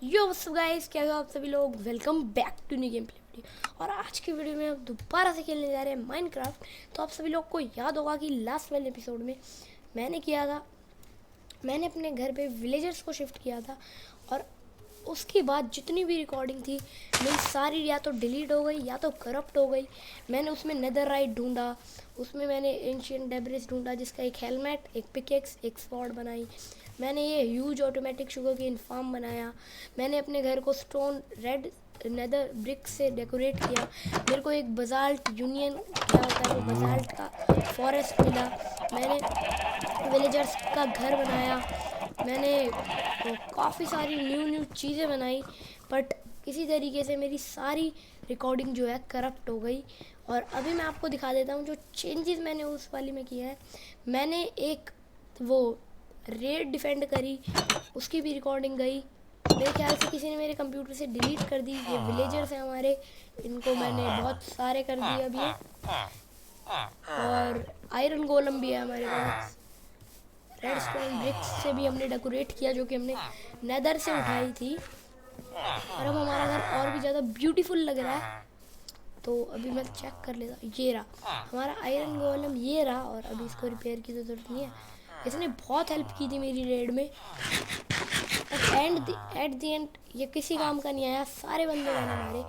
Yo what's up guys, क्या हो आप सभी लोग। Welcome back to new game play video. और आज की वीडियो में हम दोबारा से खेलने जा रहे हैं माइनक्राफ्ट। तो आप सभी लोग को याद होगा कि लास्ट वाले एपिसोड में मैंने अपने घर पे विलेजर्स को शिफ्ट किया था, और उसके बाद जितनी भी रिकॉर्डिंग थी मेरी सारी या तो डिलीट हो गई या तो करप्ट हो गई। मैंने उसमें नेदरराइट ढूंढा, उसमें मैंने एंशिएंट डेब्रिस ढूंढा जिसका एक हेलमेट, एक पिकेक्स, एक स्वॉर्ड बनाई। मैंने ये huge automatic sugar cane farm बनाया। मैंने अपने घर को स्टोन रेड नेदर ब्रिक से डेकोरेट किया। मेरे को एक बजाल्ट यूनियन क्या होता है वो बजाल्ट का फॉरेस्ट मिला। मैंने विलेजर्स का घर बनाया। मैंने काफ़ी सारी न्यू चीज़ें बनाई, बट किसी तरीके से मेरी सारी रिकॉर्डिंग जो है करप्ट हो गई। और अभी मैं आपको दिखा देता हूँ जो चेंजेस मैंने उस वाली में किया है। मैंने एक वो रेड डिफेंड करी, उसकी भी रिकॉर्डिंग गई। मेरे ख्याल से किसी ने मेरे कंप्यूटर से डिलीट कर दी। ये विलेजर्स हैं हमारे, इनको मैंने बहुत सारे कर दिए अभी। और आयरन गोलम भी है हमारे पास। रेड स्टोन ब्रिक्स से भी हमने डेकोरेट किया जो कि हमने नेदर से उठाई थी। और अब हमारा घर और भी ज़्यादा ब्यूटीफुल लग रहा है। तो अभी मैं चेक कर लेता। ये रहा हमारा आयरन गोलम, ये रहा। और अभी इसको रिपेयर की तो जरूरत नहीं है, इसने बहुत हेल्प की थी मेरी रेड में। एट द एंड ये किसी काम का नहीं आया, सारे बंदे मैंने मारे।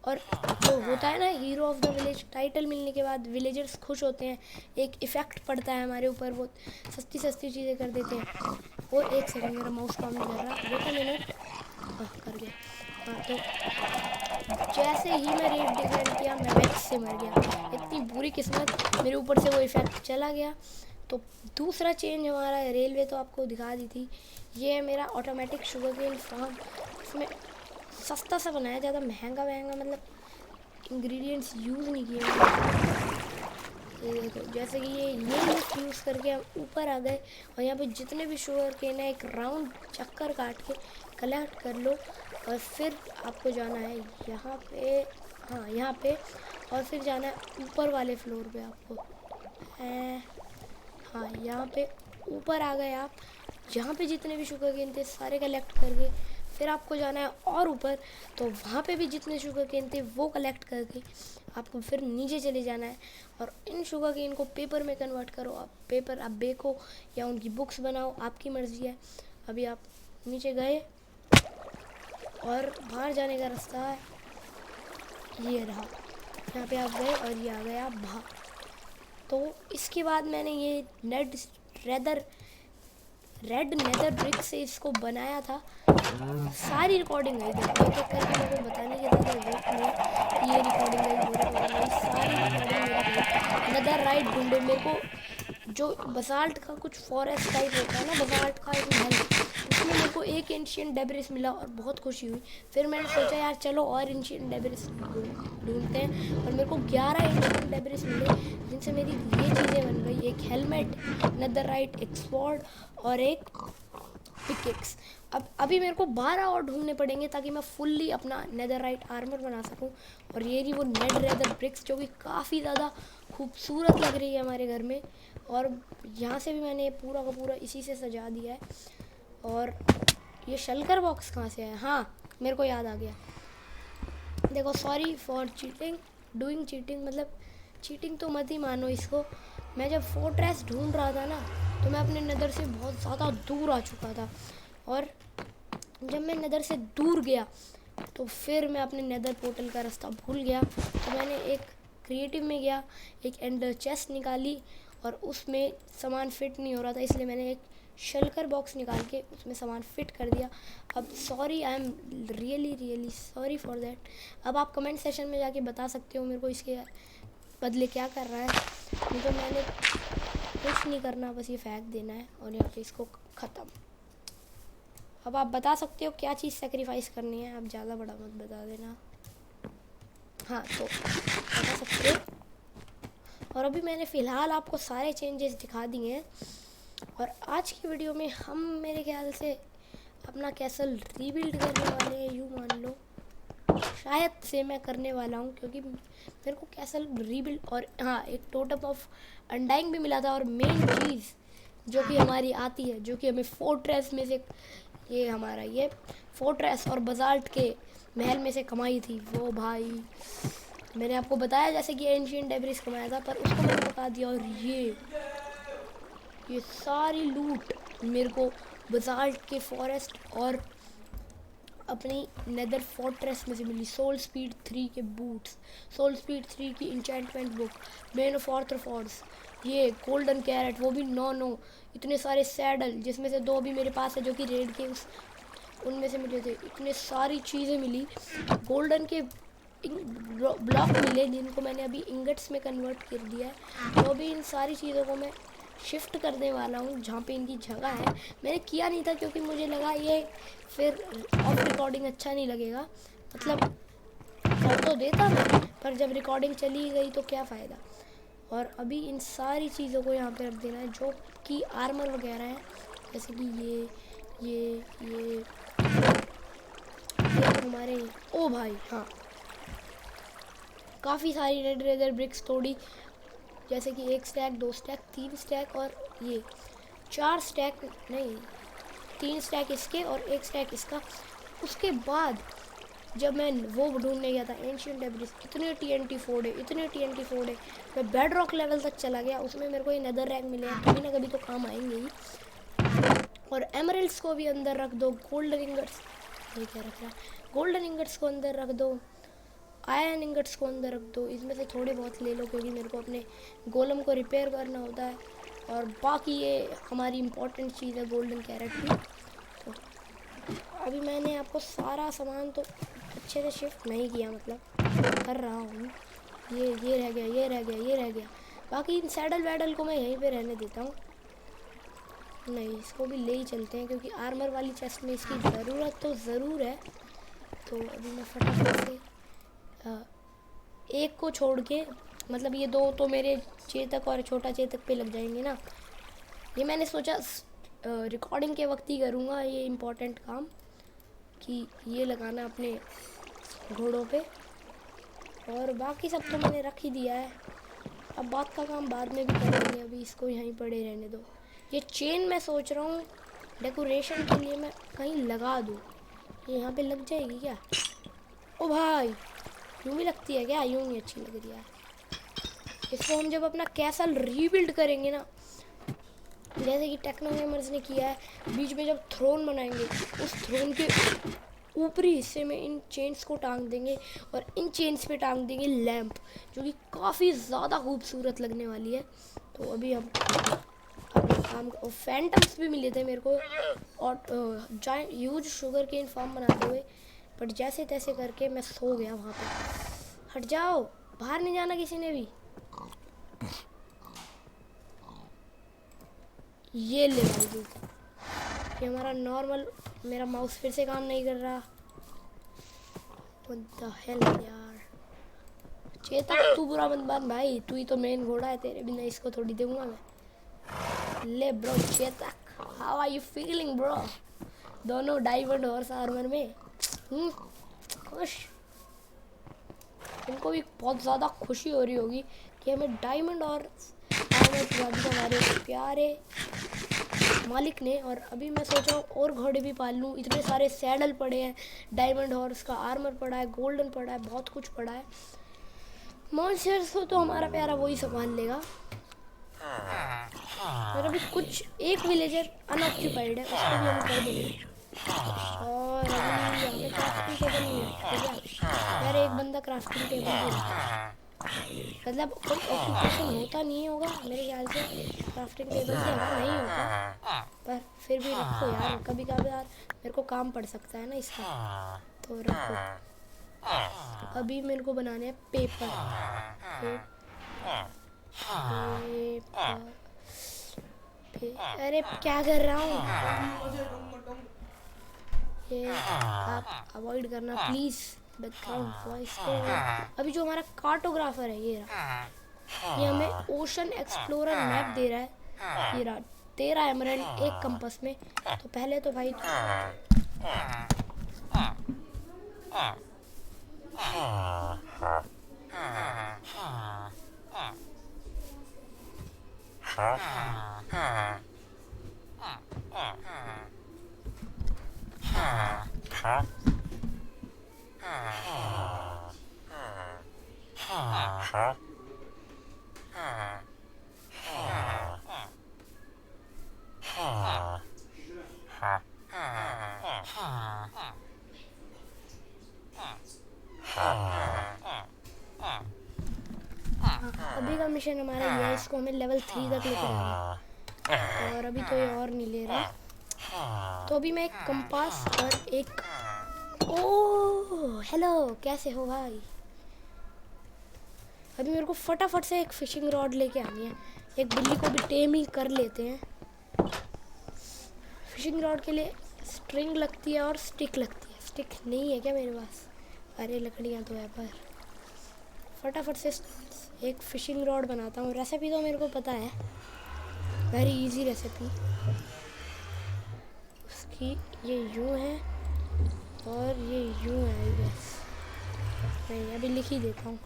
और जो होता है ना hero of the village, title मिलने के बाद विलेजर्स खुश होते हैं, एक इफ़ेक्ट पड़ता है हमारे ऊपर, वो सस्ती सस्ती चीज़ें कर देते हैं। और एक सेकंड, मेरा माउस काम नहीं कर रहा, वेट अ मिनट। कर गया। हाँ, तो जैसे ही मैं रेड डिफेंड किया मैं वैक्स से मर गया। इतनी बुरी किस्मत, मेरे ऊपर से वो इफ़ेक्ट चला गया। तो दूसरा चेंज हमारा रेलवे तो आपको दिखा दी थी। ये है मेरा ऑटोमेटिक शुगर केन फार्म। इसमें सस्ता सा बनाया, ज़्यादा महंगा मतलब इंग्रेडिएंट्स यूज़ नहीं किए मैंने। ये देखो, जैसे कि ये लिफ्ट यूज़ करके हम ऊपर आ गए। और यहाँ पे जितने भी शुगर केन है एक राउंड चक्कर काट के कलेक्ट कर लो। और फिर आपको जाना है यहाँ पे, हाँ यहाँ पे, और फिर जाना है ऊपर वाले फ्लोर पे आपको। हाँ, यहाँ पे ऊपर आ गए आप। जहाँ पे जितने भी शुगर केन थे सारे कलेक्ट करके फिर आपको जाना है और ऊपर। तो वहाँ पे भी जितने शुगर केन थे वो कलेक्ट करके आपको फिर नीचे चले जाना है। और इन शुगर केन को पेपर में कन्वर्ट करो। आप पेपर आप बेको या उनकी बुक्स बनाओ, आपकी मर्ज़ी है। अभी आप नीचे गए और बाहर जाने का रास्ता है ये रहा। यहाँ पे आप गए और ये आ गए आप बाहर। तो इसके बाद मैंने ये रेड नेदर ब्रिक से इसको बनाया था। सारी रिकॉर्डिंग गई, देखो एक एक करके मेरे को बताने की ज़्यादा जरूरत नहीं है। ये रिकॉर्डिंग गई, वो रिकॉर्डिंग गई, सारी रिकॉर्डिंग मेरी गई। नेदर राइट ढूंढे मेरे को, जो बसाल्ट का कुछ फॉरेस्ट टाइप होता है ना, बसाल्ट का एक महल, उसमें मेरे को एक एंशिएंट डेब्रिस मिला और बहुत खुशी हुई। फिर मैंने सोचा यार चलो और एंशिएंट डेब्रिस ढूंढते हैं, और मेरे को 11 एंशिएंट डेब्रिस मिले जिनसे मेरी ये चीज़ें बन गई। एक हेलमेट, नेदरराइट, एक स्वॉर्ड और एक पिकेक्स। अब अभी मेरे को 12 और ढूंढने पड़ेंगे ताकि मैं फुल्ली अपना नेदरराइट आर्मर बना सकूं। और ये रही वो नेदर ब्रिक्स जो कि काफ़ी ज़्यादा खूबसूरत लग रही है हमारे घर में। और यहाँ से भी मैंने पूरा का पूरा इसी से सजा दिया है। और ये शलकर बॉक्स कहाँ से है? हाँ, मेरे को याद आ गया। देखो, sorry for cheating, doing cheating, मतलब चीटिंग तो मत ही मानो इसको। मैं जब फोर्ट्रेस ढूंढ रहा था ना, तो मैं अपने नदर से बहुत ज़्यादा दूर आ चुका था। और जब मैं नदर से दूर गया तो फिर मैं अपने नेदर पोर्टल का रास्ता भूल गया। तो मैंने एक क्रिएटिव में गया, एक एंडर चेस्ट निकाली, और उसमें सामान फिट नहीं हो रहा था, इसलिए मैंने एक शलकर बॉक्स निकाल के उसमें सामान फिट कर दिया। अब sorry, I am really sorry for that. अब आप कमेंट सेशन में जाके बता सकते हो मेरे को इसके बदले क्या कर रहा है। नहीं तो मैंने कुछ नहीं करना, बस ये फेंक देना है और यहाँ पे इसको ख़त्म। अब आप बता सकते हो क्या चीज़ सेक्रीफाइस करनी है, आप ज़्यादा बड़ा मत बता देना। हाँ, तो बता सकते हो। और अभी मैंने फ़िलहाल आपको सारे चेंजेस दिखा दिए हैं। और आज की वीडियो में हम मेरे ख्याल से अपना कैसल रीबिल्ड करने वाले हैं, यूँ मान लो। शायद से मैं करने वाला हूँ, क्योंकि मेरे को कैसल रीबिल्ड, और हाँ, एक टोटम ऑफ अनडाइंग भी मिला था। और मेन चीज़ जो कि हमारी आती है, जो कि हमें फोर्ट्रेस में से ये हमारा ये फोर्ट्रेस और बजाल्ट के महल में से कमाई थी वो भाई। मैंने आपको बताया जैसे कि एंशिएंट डेब्रिस कमाया था, पर उसको मैंने बता दिया। और ये सारी लूट मेरे को बजाल्ट के फॉरेस्ट और अपनी नेदर फोर्ट्रेस में से मिली। सोल स्पीड 3 के बूट्स, सोल स्पीड 3 की इंचेंटमेंट बुक, मेन ऑफ आर्थरोपॉड्स, ये गोल्डन कैरेट, वो भी 9 इतने सारे सैडल जिसमें से 2 अभी मेरे पास है जो कि रेड के उनमें से मिले थे। इतने सारी चीज़ें मिली। गोल्डन के ब्लॉक मिले जिनको मैंने अभी इंगट्स में कन्वर्ट कर दिया है। तो अभी इन सारी चीज़ों को मैं शिफ्ट करने वाला हूँ जहाँ पे इनकी जगह है। मैंने किया नहीं था क्योंकि मुझे लगा ये फिर ऑफ रिकॉर्डिंग अच्छा नहीं लगेगा, मतलब कर तो देता मैं, पर जब रिकॉर्डिंग चली गई तो क्या फ़ायदा। और अभी इन सारी चीज़ों को यहाँ पे रख देना है जो कि आर्मर वगैरह है, जैसे कि ये हमारे, ओ भाई हाँ, काफ़ी सारी रेड रेजर ब्रिक्स तोड़ी, जैसे कि 1 स्टैक, 2 स्टैक, 3 स्टैक और ये 4 स्टैक नहीं, 3 स्टैक इसके और 1 स्टैक इसका। उसके बाद जब मैं वो ढूंढने गया था एंशिएंट डेब्रिस, इतने टीएनटी फोड़े, मैं बेड रॉक लेवल तक चला गया। उसमें मेरे को ये नेदर रैक मिले हैं, कभी ना कभी तो काम आएंगे ही। और एमरल्ड्स को भी अंदर रख दो, गोल्डन इंगट्स, ये क्या रख रहा है, गोल्डन इंगट्स को अंदर रख दो, आयरन इंगट्स को अंदर रख दो। इसमें से थोड़े बहुत ले लो क्योंकि मेरे को अपने गोलम को रिपेयर करना होता है। और बाकी ये हमारी इम्पोर्टेंट चीज़ है गोल्डन कैरेट की। तो अभी मैंने आपको सारा सामान तो अच्छे से शिफ्ट नहीं किया, मतलब कर रहा हूँ। ये रह गया। बाकी इन सैडल वैडल को मैं यहीं पे रहने देता हूँ। नहीं, इसको भी ले ही चलते हैं क्योंकि आर्मर वाली चेस्ट में इसकी ज़रूरत तो ज़रूर है। तो अभी मैं फटाफट से एक को छोड़ के, मतलब ये 2 तो मेरे चेतक और छोटा चेतक पे लग जाएंगे ना। ये मैंने सोचा रिकॉर्डिंग के वक्त ही करूँगा ये इम्पोर्टेंट काम, कि ये लगाना अपने घोड़ों पे। और बाकी सब तो मैंने रख ही दिया है, अब बात का काम बाद में भी करेंगे, अभी इसको यहीं पड़े रहने दो। ये चेन मैं सोच रहा हूँ डेकोरेशन के लिए मैं कहीं लगा दूँ, ये यहाँ पे लग जाएगी क्या? ओ भाई, यूँ भी लगती है क्या? यूँ नहीं अच्छी लग रही है। इसको हम जब अपना कैसल रीबिल्ड करेंगे ना, जैसे कि टेक्नो गेमर्स ने किया है, बीच में जब थ्रोन बनाएंगे, उस थ्रोन के ऊपरी हिस्से में इन चेन्स को टांग देंगे और इन चेन्स पे टांग देंगे लैंप, जो कि काफ़ी ज़्यादा खूबसूरत लगने वाली है। तो अभी हम अपना काम, और फैंटम्स भी मिले थे मेरे को और giant huge sugar cane farm बनाते हुए, बट जैसे तैसे करके मैं सो गया वहाँ पे। हट जाओ, बाहर नहीं जाना किसी ने भी। ये ले भाई, ये हमारा नॉर्मल, मेरा माउस फिर से काम नहीं कर रहा। What the hell यार, चेतक तू बुरा मत मान भाई, तू ही तो मेन घोड़ा है, तेरे बिना इसको थोड़ी दूंगा मैं। ले bro Chetak, how are you feeling bro? दोनों डायमंड हॉर्स आर्मर में खुश। इनको भी बहुत ज़्यादा खुशी हो रही होगी कि हमें डायमंड और आर्मर हमारे प्यारे मालिक ने। और अभी मैं सोच रहा हूँ और घोड़े भी पाल लूँ, इतने सारे सैडल पड़े हैं, डायमंड हॉर्स का आर्मर पड़ा है, गोल्डन पड़ा है, बहुत कुछ पड़ा है। मॉन्स्टर्स को तो हमारा प्यारा वही संभाल लेगा। और अभी कुछ एक विलेजर अनऑक्यूपाइड है, उसको भी हम कर देंगे। और अभी यहाँ पे क्राफ्टिंग टेबल नहीं है, ठीक है यार, एक बंदा क्राफ्टिंग टेबल भी रखा, मतलब कोई ऑक्यूपेशन होता नहीं होगा मेरे ख्याल से, क्राफ्टिंग टेबल से नहीं होता, पर फिर भी रखो यार, कभी कभी यार मेरे को काम पड़ सकता है ना इसका, तो रखो। अभी मेरे को बनाने हैं पेपर, अरे क्या कर रहा हूँ, ये आप अवॉइड करना प्लीज़ बैकग्राउंड वॉइस को। अभी जो हमारा कार्टोग्राफर है ये रहा, ये हमें ओशन एक्सप्लोरर मैप दे रहा है, ये रहा 13 एमरल्ड एक कंपास में। तो पहले तो भाई अभी का मिशन हमारा ये है, इसको हमें लेवल 3 तक लेकर आना है और अभी तो ये और नहीं ले रहा। तो अभी मैं एक कंपास और एक ओह हेलो, कैसे हो भाई? अभी मेरे को फटाफट से एक फिशिंग रॉड लेके आनी है। एक बिल्ली को भी टेम ही कर लेते हैं। फिशिंग रॉड के लिए स्ट्रिंग लगती है और स्टिक लगती है। स्टिक नहीं है क्या मेरे पास? अरे लकड़ियाँ तो है, पर फटाफट से एक फिशिंग रॉड बनाता हूँ। रेसिपी तो मेरे को पता है, वेरी इजी रेसिपी। उसकी ये यूँ है और ये यूँ है आई गेस। नहीं, अभी लिख ही देता हूँ।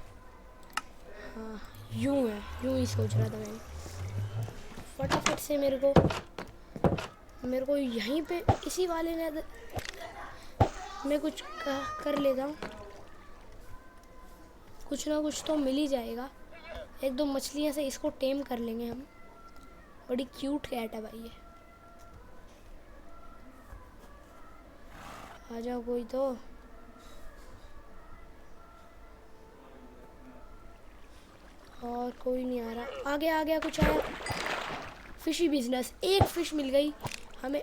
हाँ यूँ है, यूँ ही सोच रहा था मैंने। फटाफट से मेरे को यहीं पे इसी वाले ने मैं कुछ कर लेता हूँ। कुछ ना कुछ तो मिल ही जाएगा। एक दो मछलियाँ से इसको टेम कर लेंगे हम। बड़ी क्यूट कैट है भाई ये। आ जाओ कोई तो। और कोई नहीं आ रहा। आ गया कुछ आया। फिशी बिजनेस, एक फ़िश मिल गई हमें।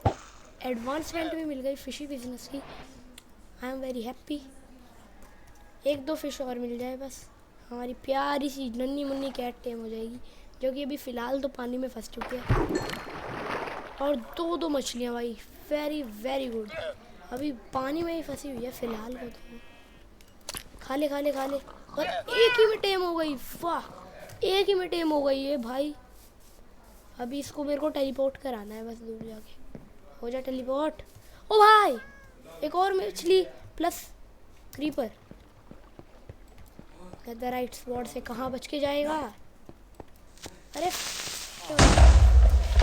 एडवांसमेंट भी मिल गई फिशी बिजनेस की। I am very happy. एक दो फिश और मिल जाए बस, हमारी प्यारी सी नन्ही मुन्नी कैट टेम हो जाएगी, जो कि अभी फ़िलहाल तो पानी में फंस चुकी है। और दो मछलियाँ भाई, वेरी वेरी गुड। अभी पानी में ही फंसी हुई है फ़िलहाल को तो। खा ले। और एक ही में टेम हो गई। वाह, एक ही में टेम हो गई है भाई। अभी इसको मेरे को टेलीपोर्ट कराना है बस दूर जाके। हो जा टेलीपोर्ट। ओ भाई, एक और मछली प्लस क्रीपर। नेदरराइट स्वॉर्ड से कहाँ बच के जाएगा? अरे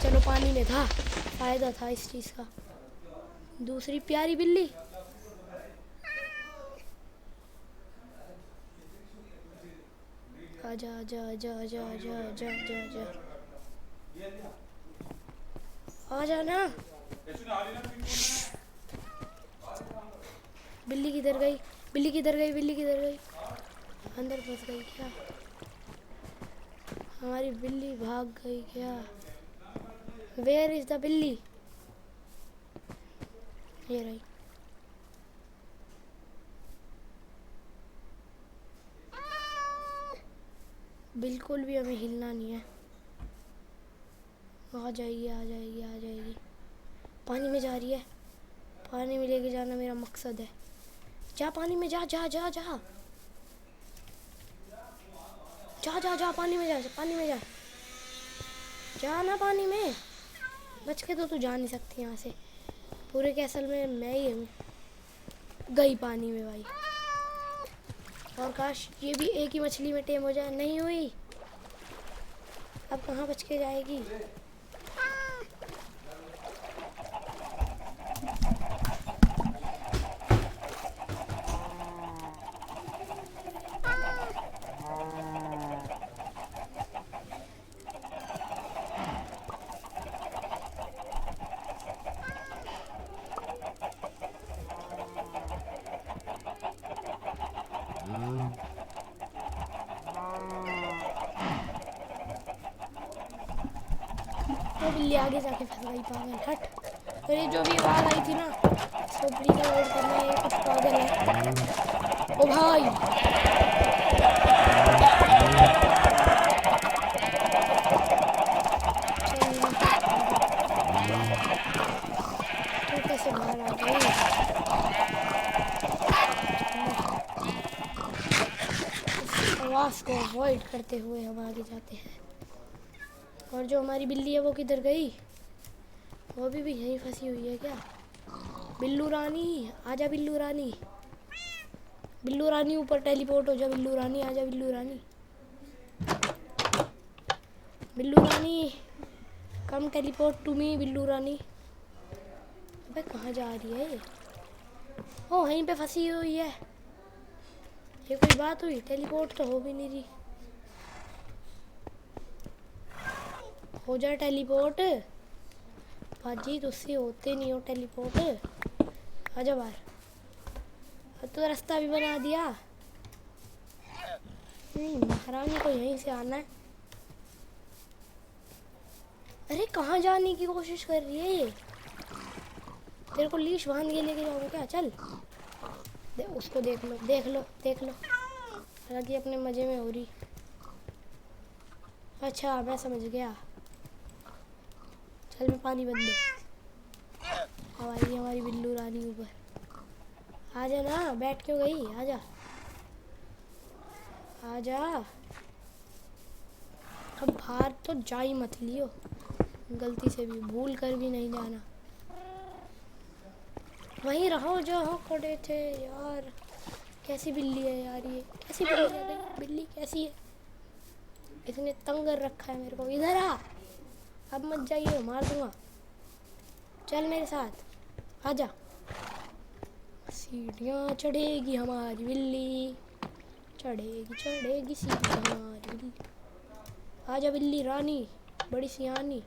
चलो, पानी में था, फायदा था इस चीज़ का। दूसरी प्यारी बिल्ली। आजा आजा आजा आजा आजा आजा आजा आजा आजा ना। बिल्ली किधर गई? अंदर फंस गई क्या? हमारी बिल्ली भाग गई क्या? वेयर इज द बिल्ली? ये रही। बिल्कुल भी हमें हिलना नहीं है। आ जाएगी। पानी में जा रही है। पानी में लेके जाना मेरा मकसद है। जा पानी में, जा पानी में जा। जा ना पानी में। बच के तो तू जा नहीं सकती यहाँ से। पूरे कैसल में मैं ही हूँ। गई पानी में भाई। और काश ये भी एक ही मछली में टेम हो जाए। नहीं हुई। अब कहाँ बच के जाएगी? वो बिल्ली आगे जाके फंस गई। पागल, हट। और ये जो भी आवाज़ आई थी ना, इसको प्लीज अवॉइड करना। ये कुछ पागल है। ओ भाई, तू कैसे बाहर आ गई? इस आवाज़ को अवॉइड करते हुए हम आगे जाते हैं। और जो हमारी बिल्ली है वो किधर गई? वो भी यहीं फंसी हुई है क्या? बिल्लू रानी आजा। बिल्लू रानी ऊपर टेलीपोर्ट हो जा। बिल्लू रानी आजा। बिल्लू रानी कम टेलीपोर्ट टू मी। बिल्लू रानी, अबे कहाँ जा रही है? ओ वहीं पे फंसी हुई है। ये कोई बात हुई? टेलीपोर्ट तो हो भी नहीं रही। हो जाए टेलीपोर्ट। बाजी तुझसे होते नहीं हो टेलीपोर्ट। आजा बाहर। अब तो रास्ता भी बना दिया। महारानी को यहीं से आना है। अरे कहाँ जाने की कोशिश कर रही है ये? तेरे को लीश बांध के लेके जाऊँ क्या? चल उसको देख लो देख लो देख लो। हालांकि अपने मजे में हो रही। अच्छा मैं समझ गया। चल मैं पानी बंद दे। हमारी हमारी बिल्लू रानी ऊपर। आजा ना, बैठ क्यों गई? आजा आजा। अब बाहर तो जा ही मत लियो, गलती से भी भूल कर भी नहीं जाना। वहीं रहो जहाँ खड़े थे यार। कैसी बिल्ली है यार ये? कैसी बिल्ली है? बिल्ली कैसी है? इसने तंग कर रखा है मेरे को। इधर आ, अब मत जाइए, मार दूंगा। चल मेरे साथ आजा। सीढ़ियाँ चढ़ेगी हमारी बिल्ली, चढ़ेगी चढ़ेगी सीढ़ियाँ हमारी बिल्ली। आजा बिल्ली रानी, बड़ी सियानी।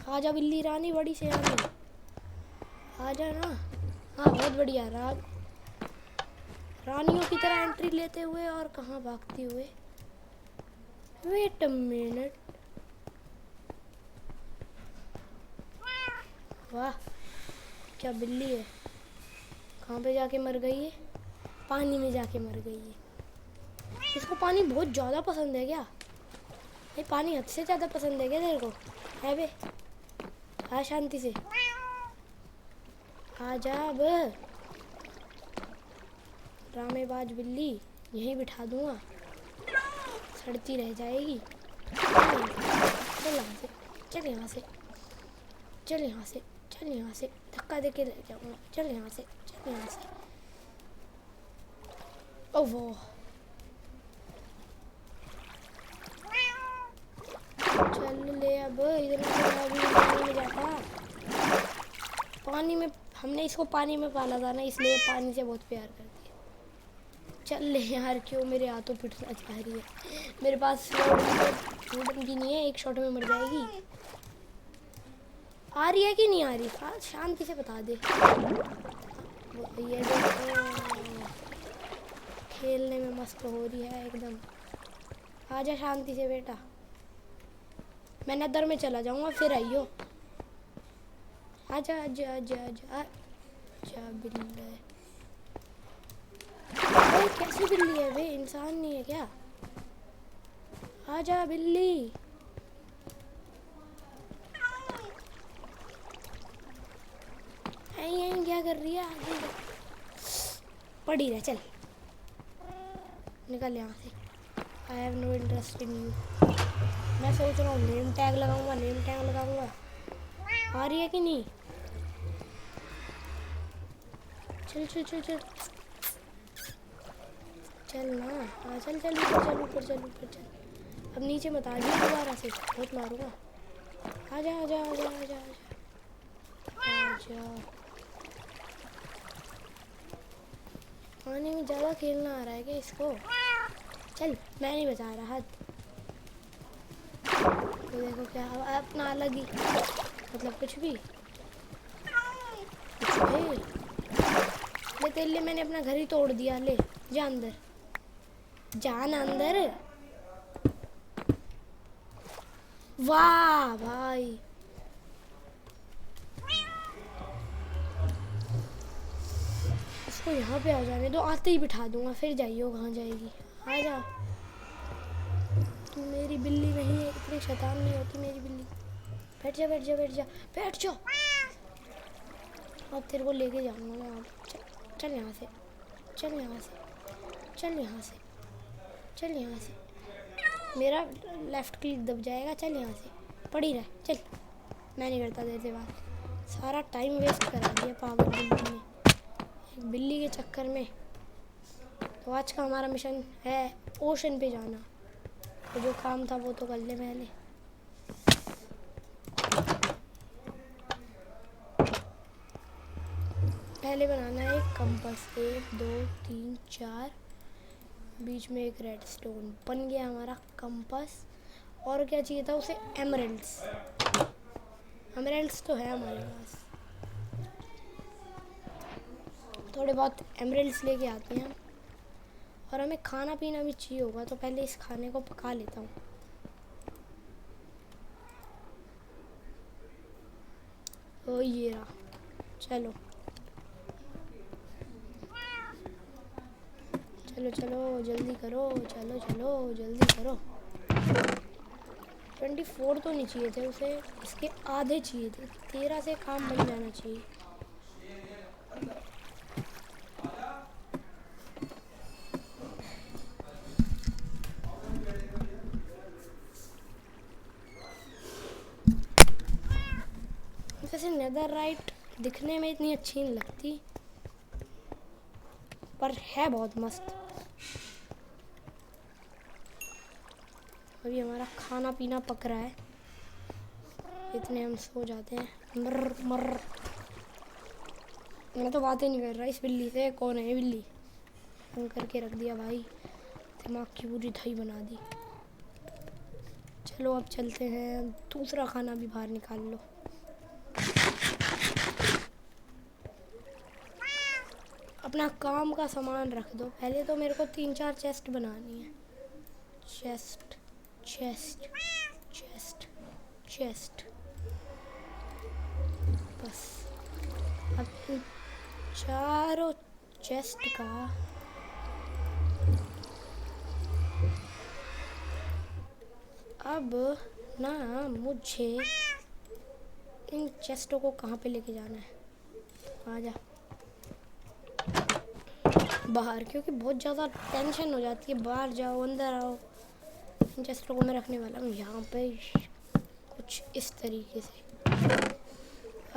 आजा बिल्ली रानी, बड़ी सियानी। आजा ना। हाँ बहुत बढ़िया। रानियों की तरह एंट्री लेते हुए और कहाँ भागते हुए। Wait a minute. वाह क्या बिल्ली है। कहाँ पे जाके मर गई है? पानी में जाके मर गई है। इसको पानी बहुत ज़्यादा पसंद है क्या? ये पानी हद से ज़्यादा पसंद है क्या तेरे को? है बे, आ शांति से आ जा। अब ड्रामेबाज बिल्ली, यहीं बिठा दूंगा, सड़ती रह जाएगी। चल यहाँ से, चल यहाँ से, चल यहाँ से, चल यहाँ से। धक्का दे के रह जाऊंगा। चल यहाँ से, चल यहाँ से। ओह वो चल ले। अब इधर भी पानी में जाता। पानी में हमने इसको पानी में पाला था ना, इसलिए पानी से बहुत प्यार करती है। चल ले यार, क्यों मेरे हाथों पिटना चाह रही है? मेरे पास वुडन की नहीं है, एक शॉट में मर जाएगी। आ रही है कि नहीं आ रही? शांति से बता दे। ये देखो खेलने में मस्त हो रही है एकदम। आजा शांति से बेटा। मैं नदर में चला जाऊंगा, फिर आइयो। आजा आजा आजा आजा आजा बिल्ली। अरे कैसी बिल्ली है बे? इंसान नहीं है क्या? आजा बिल्ली। यहीं क्या कर रही है? आगे पड़ी रह, चल निकल यहाँ से। I have no interest in you. मैं सोच रहा हूँ नेम टैग लगाऊंगा, नेम टैग लगाऊंगा। आ रही है कि नहीं? चल चल चल चल चल ना। हाँ चल चल ऊपर चल ऊपर चल ऊपर चल। अब नीचे मत आ जाइए दोबारा से, बहुत मारूंगा। आजा आजा आजा आजा आजा। पानी में ज़्यादा खेलना आ रहा है क्या इसको? चल मैं नहीं बचा रहा हद। तो देखो क्या अपना अलग ही, मतलब कुछ भी ले। तेरे लिए मैंने अपना घर ही तोड़ दिया। ले जा अंदर, जान अंदर। वाह भाई, इसको यहाँ पे आ जाने दो, आते ही बिठा दूंगा, फिर जाइयो कहाँ जाएगी। आ जा। तू मेरी बिल्ली नहीं है, इतनी शैतान नहीं होती मेरी बिल्ली। बैठ जा बैठ जा बैठ जा बैठ जा। अब तेरे को लेके जाऊंगा मैं। चल यहाँ से, चल यहाँ से, चल यहाँ से, चल यहाँ से। मेरा लेफ्ट क्लिक दब जाएगा। चल यहाँ से, पड़ी रह। चल मैं नहीं करता देर से बात। सारा टाइम वेस्ट करा दिया पागल बिल्ली ने, एक बिल्ली के चक्कर में। तो आज का हमारा मिशन है ओशन पे जाना। तो जो काम था वो तो कर ले पहले। पहले बनाना है एक कंपास। 1 2 3 4, बीच में एक रेड स्टोन। बन गया हमारा कंपास। और क्या चाहिए था उसे? एमरल्ड्स। एमरल्ड्स तो है हमारे पास, थोड़े बहुत एमरल्ड्स लेके आते हैं हम। और हमें खाना पीना भी चाहिए होगा, तो पहले इस खाने को पका लेता हूँ। ओ ये रहा। चलो चलो चलो जल्दी करो, चलो चलो जल्दी करो। 24 तो नहीं चाहिए थे उसे, इसके आधे चाहिए थे। 13 से काम बन जाना चाहिए। वैसे नेदरराइट दिखने में इतनी अच्छी नहीं लगती, पर है बहुत मस्त। अभी हमारा खाना पीना पक रहा है, इतने हम सो जाते हैं। मर मर, मैं तो बातें नहीं कर रहा इस बिल्ली से। कौन है ये बिल्ली? फोन करके रख दिया भाई, दिमाग की पूरी दही बना दी। चलो अब चलते हैं, दूसरा खाना भी बाहर निकाल लो। अपना काम का सामान रख दो। पहले तो मेरे को 3-4 चेस्ट बनानी है। चेस्ट चेस्ट चेस्ट चेस्ट, बस। अब इन चारों चेस्ट का अब ना मुझे इन चेस्टों को कहाँ पे लेके जाना है? आजा बाहर, क्योंकि बहुत ज़्यादा टेंशन हो जाती है। बाहर जाओ अंदर आओ। इन चेस्टों को मैं रखने वाला हूँ यहाँ पे कुछ इस तरीके से।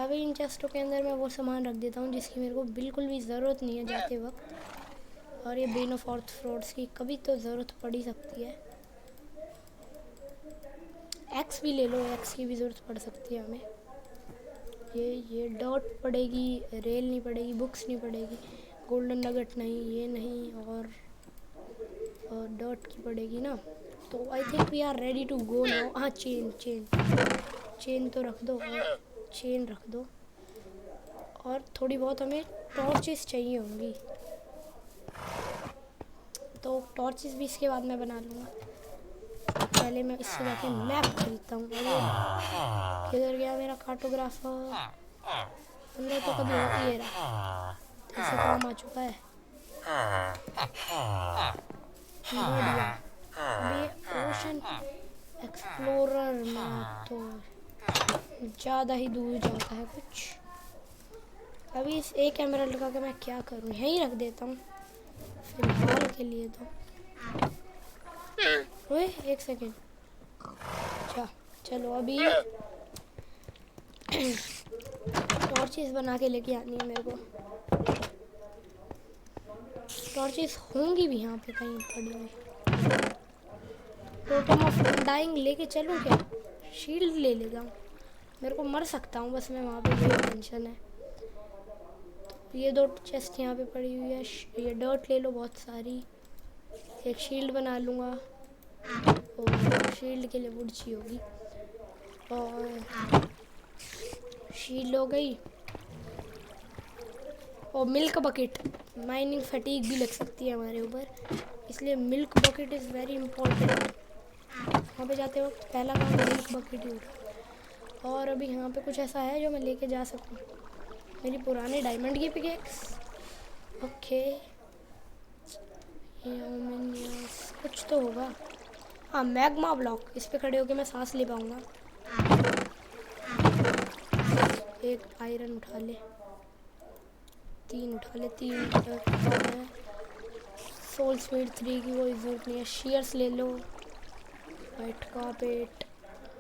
अभी इन चेस्टों के अंदर मैं वो सामान रख देता हूँ जिसकी मेरे को बिल्कुल भी ज़रूरत नहीं है जाते वक्त। और ये बेन ऑफ आर्थ्रोड्स की कभी तो ज़रूरत पड़ ही सकती है। एक्स भी ले लो, एक्स की भी ज़रूरत पड़ सकती है हमें। ये डॉट पड़ेगी, रेल नहीं पड़ेगी, बुक्स नहीं पड़ेगी, गोल्डन नगट नहीं, ये नहीं, और डॉट की पड़ेगी ना। तो I think we are ready to go now. हाँ चेन चेन चेन तो रख दो, और चेन रख दो। और थोड़ी बहुत हमें टॉर्चेस चाहिए होंगी, तो टॉर्चेस भी इसके बाद मैं बना लूँगा। पहले मैं इससे जाके मैप खरीदता हूँ। किधर गया मेरा कार्टोग्राफर? अंदर तो कभी होती है रहा, ऐसे काम आ चुका है। बढ़िया। ये ओशन एक्सप्लोरर में तो ज़्यादा ही दूर जाता है कुछ। अभी इस एक एमरल्ड का मैं क्या करूँ, यहीं रख देता हूँ फिलहाल के लिए तो। ओए एक सेकेंड। अच्छा चलो अभी टॉर्चेस बना के लेके आनी है मेरे को। टॉर्चेस होंगी भी यहाँ पे कहीं पड़ी हुई। टोटम ऑफ अनडाइंग लेके चलूँ क्या? शील्ड ले लेता हूँ, मेरे को मर सकता हूँ बस मैं वहाँ पे, ये टेंशन है। तो ये 2 चेस्ट यहाँ पे पड़ी हुई है। ये डर्ट ले लो बहुत सारी। एक शील्ड बना लूँगा, और शील्ड के लिए वुड चाहिए होगी। और शील्ड हो गई। और मिल्क बकेट, माइनिंग फटीग भी लग सकती है हमारे ऊपर, इसलिए milk bucket is very important. वहाँ पे जाते वक्त पहला काम मिल्क बकेट ही उठा। और अभी यहाँ पे कुछ ऐसा है जो मैं लेके जा सकूँ? मेरी पुरानी डायमंड की पिकेक्स। ओके कुछ तो होगा। हाँ मैग्मा ब्लॉक, इस पे खड़े होके मैं सांस ले पाऊँगा। एक आयरन उठा ले, 3 उठा ले, 3 सोल स्पीड 3 की कोई ज़रूरत नहीं है। शेयर्स ले लो, white carpet,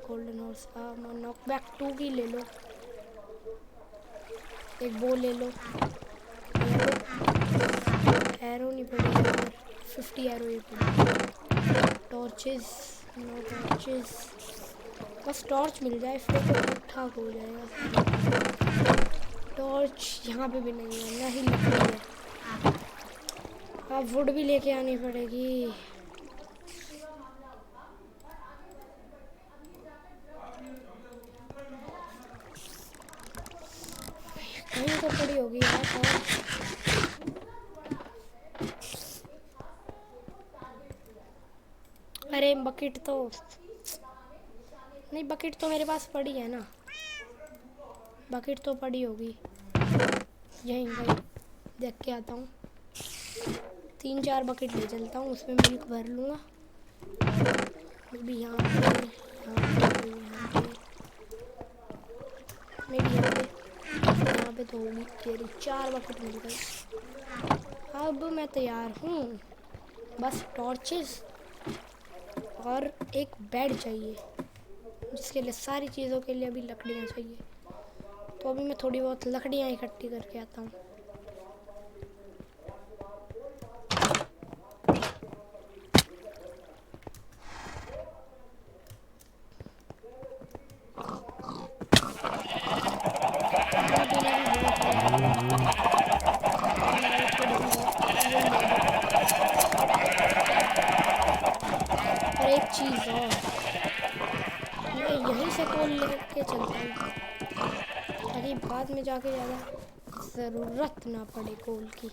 golden horse armour, knockback 2 की ले लो। एक बो ले लो। एरो नहीं पड़ेगी, 50 एरो ये पड़ेगी। टॉर्चेस, नो टॉर्चेस, बस टॉर्च मिल जाए फिर तो ठीक ठाक हो जाएगा। टॉर्च यहाँ पे भी नहीं है, ना ही लकड़ी है। अब वुड भी लेके आनी पड़ेगी। कहीं तो पड़ी होगी यार टॉर्च। अरे बकेट तो नहीं, बकेट तो मेरे पास पड़ी है ना, बकेट तो पड़ी होगी यहीं कहीं। देख के आता हूँ, 3-4 बकेट ले चलता हूँ, उसमें मिल्क भर लूँगा। मे बी यहाँ पे, मे बी यहाँ पे तो होगी। तेरी 4 बकेट मिल गई। अब मैं तैयार हूँ, बस टॉर्चेस और एक बेड चाहिए, जिसके लिए सारी चीज़ों के लिए अभी लकड़ियाँ चाहिए। तो अभी मैं थोड़ी बहुत लकड़ियाँ इकट्ठी करके आता हूँ। खाना पीना भी बहुत है, थोड़ी सी बहुत वो ले लो। और एक चीज़ और, मैं यहीं से कोल लेके चलता हूँ, ताकि बाद में जाके ज़्यादा ज़रूरत ना पड़े कोल की,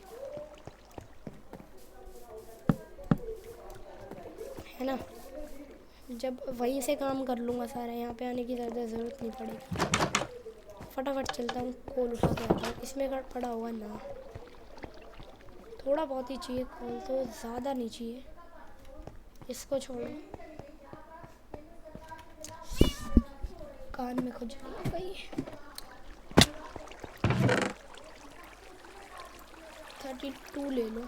है ना। जब वहीं से काम कर लूँगा सारा, यहाँ पे आने की ज़्यादा ज़रूरत नहीं पड़ेगी। फटाफट चलता हूँ, कोल उठा के आता हूँ। इसमें कट पड़ा होगा ना, थोड़ा बहुत ही चाहिए कोल, तो ज़्यादा नहीं चाहिए। इसको छोड़ो, कान में खुजली हो गई। 32 ले लो।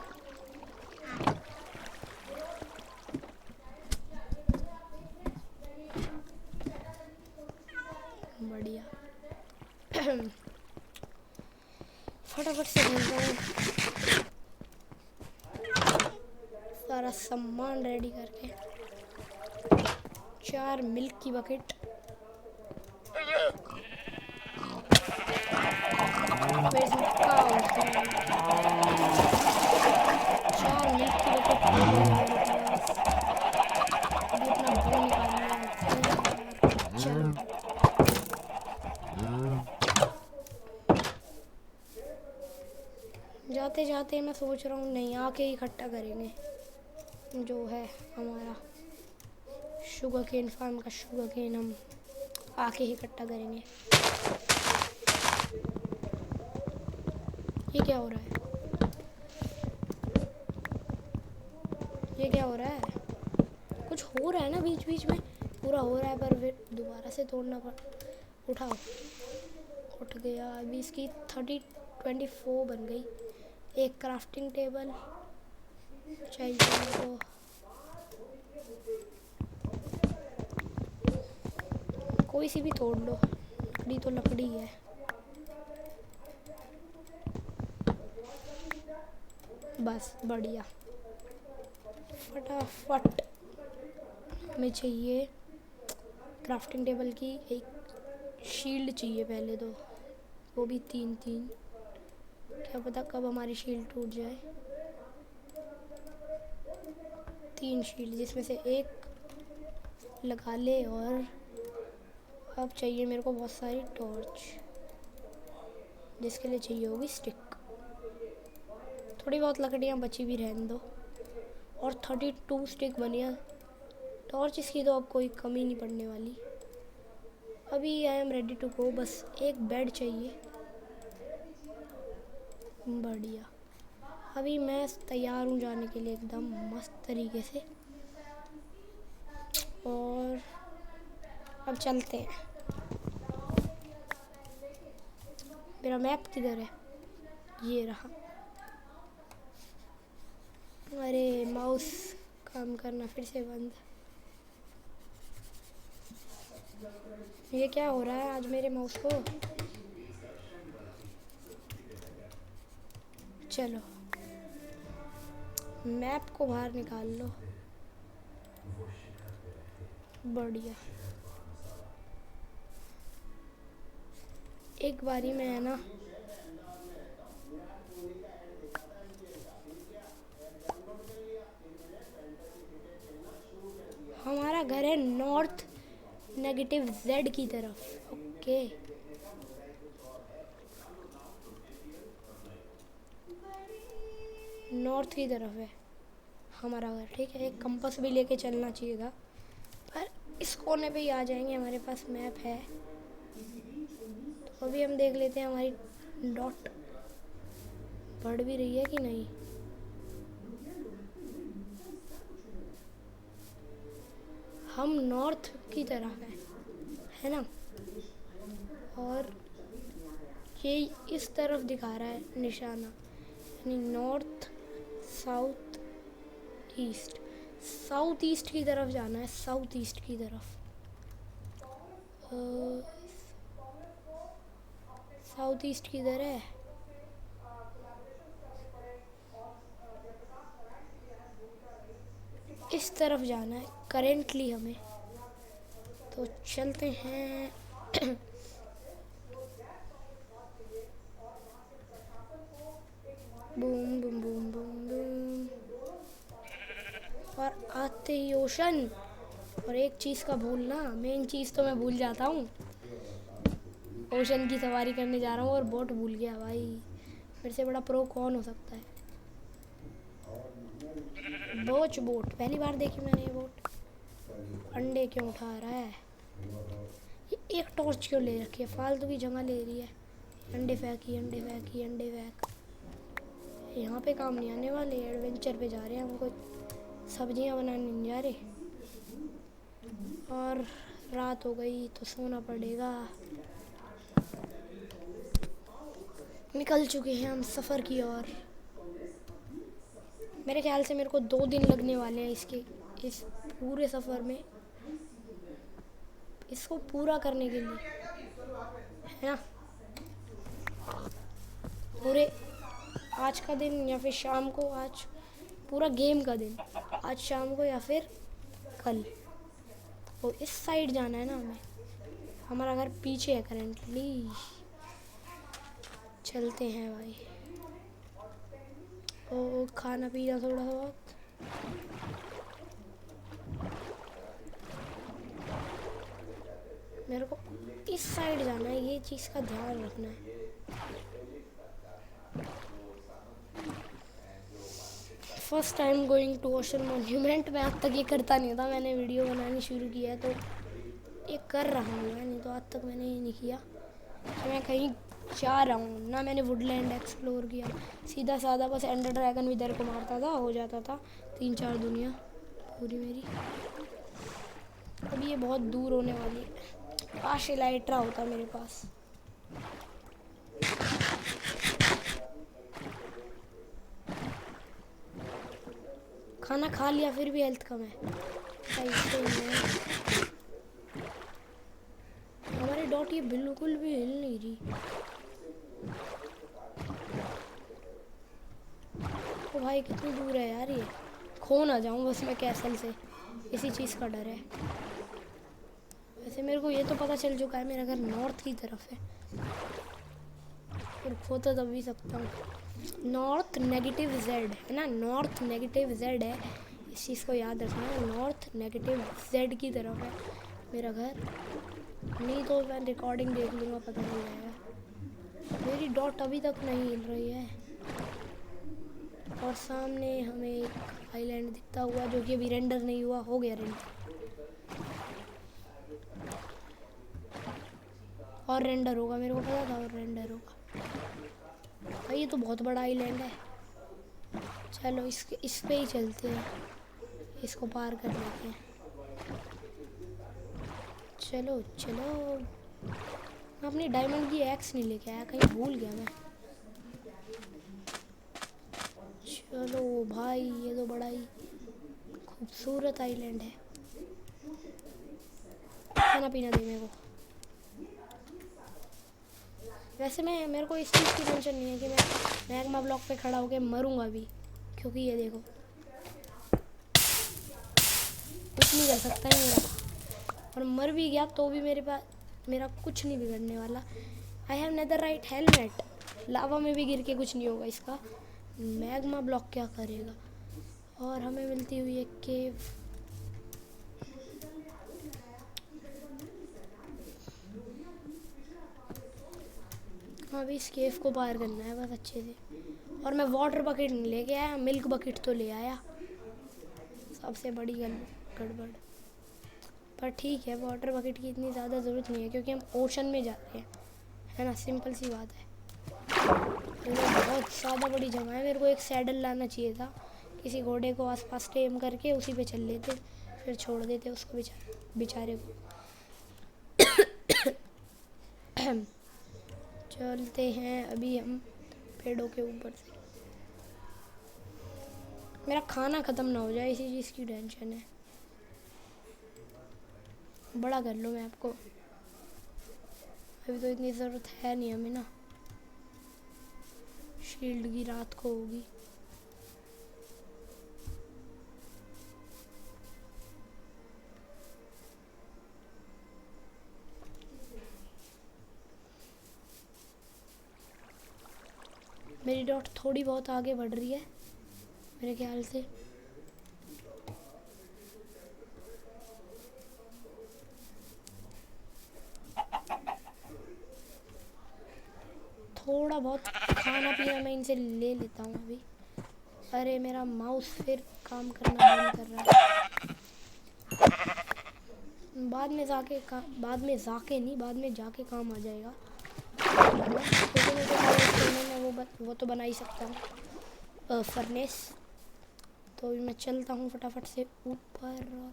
बढ़िया। फटाफट से भेजता हूँ सारा सामान रेडी करके। 4 मिल्क की bucket, Where's my cow? 4 milk की बकेट हो गई है मेरे पास। अभी अपना वो निकालने आते हैं। चलो, जाते जाते मैं सोच रहा हूँ नहीं, आके ही इकट्ठा करेंगे जो है हमारा शुगर केन फार्म का शुगर केन, हम आके ही इकट्ठा करेंगे। ये क्या हो रहा है? ये क्या हो रहा है? कुछ हो रहा है ना बीच बीच में, पूरा हो रहा है पर फिर दोबारा से तोड़ना पड़। उठाओ, उठ गया। अभी इसकी 24 बन गई। एक क्राफ्टिंग टेबल चाहिए तो कोई सी भी तोड़ लो, लकड़ी तो लकड़ी है। बस बढ़िया। फटाफट हमें चाहिए क्राफ्टिंग टेबल की एक शील्ड चाहिए पहले तो, वो भी 3-3। क्या पता कब हमारी शील्ड टूट जाए। 3 शील्ड, जिसमें से एक लगा ले। और अब चाहिए मेरे को बहुत सारी टॉर्च, जिसके लिए चाहिए होगी स्टिक। थोड़ी बहुत लकड़ियाँ बची भी रहने दो। और 32 स्टिक बनिया टॉर्च, इसकी तो अब कोई कमी नहीं पड़ने वाली। अभी I am ready to go. बस एक बेड चाहिए। बढ़िया। अभी मैं तैयार हूँ जाने के लिए एकदम मस्त तरीके से। और अब चलते हैं। मेरा मैप किधर है? ये रहा। अरे माउस काम करना फिर से बंद। ये क्या हो रहा है आज मेरे माउस को? चलो, मैप को बाहर निकाल लो। बढ़िया। एक बारी में है ना नेगेटिव जेड की तरफ। ओके नॉर्थ की तरफ है हमारा घर। ठीक है, एक कंपास भी लेके चलना चाहिए था, पर इस कोने पे ही आ जाएंगे, हमारे पास मैप है। तो अभी हम देख लेते हैं हमारी डॉट बढ़ भी रही है कि नहीं। हम नॉर्थ की तरफ है ना, और ये इस तरफ दिखा रहा है निशाना, यानी north south east. South east की तरफ जाना है, साउथ ईस्ट की तरफ। साउथ ईस्ट किधर है? इस तरफ जाना है करेंटली हमें, तो चलते हैं। Boom boom boom boom boom, और आते ही ओशन। और एक चीज़ का भूलना, मेन चीज़ तो मैं भूल जाता हूँ। ओशन की सवारी करने जा रहा हूँ और बोट भूल गया भाई। मेरे से बड़ा प्रो कौन हो सकता है? बोच बोट पहली बार देखी मैंने ये बोट। अंडे क्यों उठा रहा है ये? एक टॉर्च क्यों ले रखी है? फालतू की जगह ले रही है। अंडे फेंकी, अंडे फेंकी, अंडे फेंक। यहाँ पे काम नहीं आने वाले, एडवेंचर पे जा रहे हैं, हमको सब्जियाँ बनाने नहीं जा रहे। और रात हो गई तो सोना पड़ेगा। निकल चुके हैं हम सफ़र की ओर। मेरे ख्याल से मेरे को 2 दिन लगने वाले हैं इस पूरे सफ़र में, इसको पूरा करने के लिए, है ना। पूरे आज का दिन या फिर शाम को, आज पूरा गेम का दिन, आज शाम को या फिर कल। तो इस साइड जाना है ना हमें, हमारा घर पीछे है करेंटली। चलते हैं भाई। ओ खाना पीना थोड़ा बहुत। मेरे को इस साइड जाना है, ये चीज़ का ध्यान रखना है। First time going to ocean monument. मैं आज तक ये करता नहीं था, मैंने वीडियो बनानी शुरू किया है तो ये कर रहा हूँ मैं, नहीं तो आज तक मैंने ये नहीं किया। तो मैं कहीं जा रहा हूँ ना, मैंने वुडलैंड एक्सप्लोर किया, सीधा साधा बस एंडर ड्रैगन विदर को मारता था, हो जाता था 3-4 दुनिया पूरी मेरी। अभी ये बहुत दूर होने वाली है। काश इलाइट्रा होता मेरे पास। खाना खा लिया फिर भी हेल्थ कम है। हमारी डॉट ये बिल्कुल भी हिल नहीं रही। तो भाई कितनी दूर है यार, ये खो ना जाऊं बस मैं कैसल से, इसी चीज़ का डर है। वैसे मेरे को ये तो पता चल चुका है मेरा घर नॉर्थ की तरफ है, और खो तो तब भी सकता हूँ। नॉर्थ नेगेटिव जेड है ना, नॉर्थ नेगेटिव जेड है, इस चीज़ को याद रखना है। नॉर्थ नेगेटिव जेड की तरफ है मेरा घर, नहीं तो मैं रिकॉर्डिंग देख लूँगा, पता नहीं जाएगा। मेरी डॉट अभी तक नहीं हिल रही है। और सामने हमें एक आइलैंड दिखता हुआ, जो कि अभी रेंडर नहीं हुआ, हो गया रेंडर। और रेंडर होगा, मेरे को पता था और रेंडर होगा। भाई ये तो बहुत बड़ा आइलैंड है। चलो इस पे ही चलते हैं, इसको पार कर लेते हैं। चलो चलो, मैं अपनी डायमंड की एक्स नहीं लेके आया, कहीं भूल गया मैं। चलो भाई, ये तो बड़ा ही खूबसूरत आइलैंड है। खाना पीना दे मेरे को। वैसे मेरे को इस चीज़ की टेंशन नहीं है कि मैं मैग्मा ब्लॉक पे खड़ा होकर मरूंगा भी, क्योंकि ये देखो कुछ नहीं कर सकता है मेरा, और मर भी गया तो भी मेरा कुछ नहीं बिगड़ने वाला। आई हैव नेदरराइट हेलमेट, लावा में भी गिर के कुछ नहीं होगा इसका। मैग्मा ब्लॉक क्या करेगा? और हमें मिलती हुई एक केव। अभी इस केव को पार करना है बस अच्छे से। और मैं वाटर बकेट नहीं लेके आया, मिल्क बकेट तो ले आया, सबसे बड़ी गड़बड़। पर ठीक है, वाटर बकेट की इतनी ज़्यादा ज़रूरत नहीं है क्योंकि हम ओशन में जा रहे हैं, है ना, सिंपल सी बात है। तो बहुत ज़्यादा बड़ी जगह है, मेरे को एक सैडल लाना चाहिए था, किसी घोड़े को आसपास टेम करके उसी पे चल लेते, फिर छोड़ देते उसको बेचारे को। चलते हैं अभी हम पेड़ों के ऊपर से। मेरा खाना ख़त्म ना हो जाए इसी चीज़ की टेंशन है। बड़ा कर लो मैं आपको, अभी तो इतनी ज़रूरत है नहीं हमें ना, शील्ड की रात को होगी। मेरी डॉट थोड़ी बहुत आगे बढ़ रही है मेरे ख्याल से। थोड़ा बहुत खाना पीना मैं इनसे ले लेता हूँ अभी। अरे मेरा माउस फिर काम करना बंद कर रहा है। बाद में जाके काम आ जाएगा। वो तो बना ही सकता हूँ फर्नेस। तो अभी मैं चलता हूँ फटाफट से ऊपर, और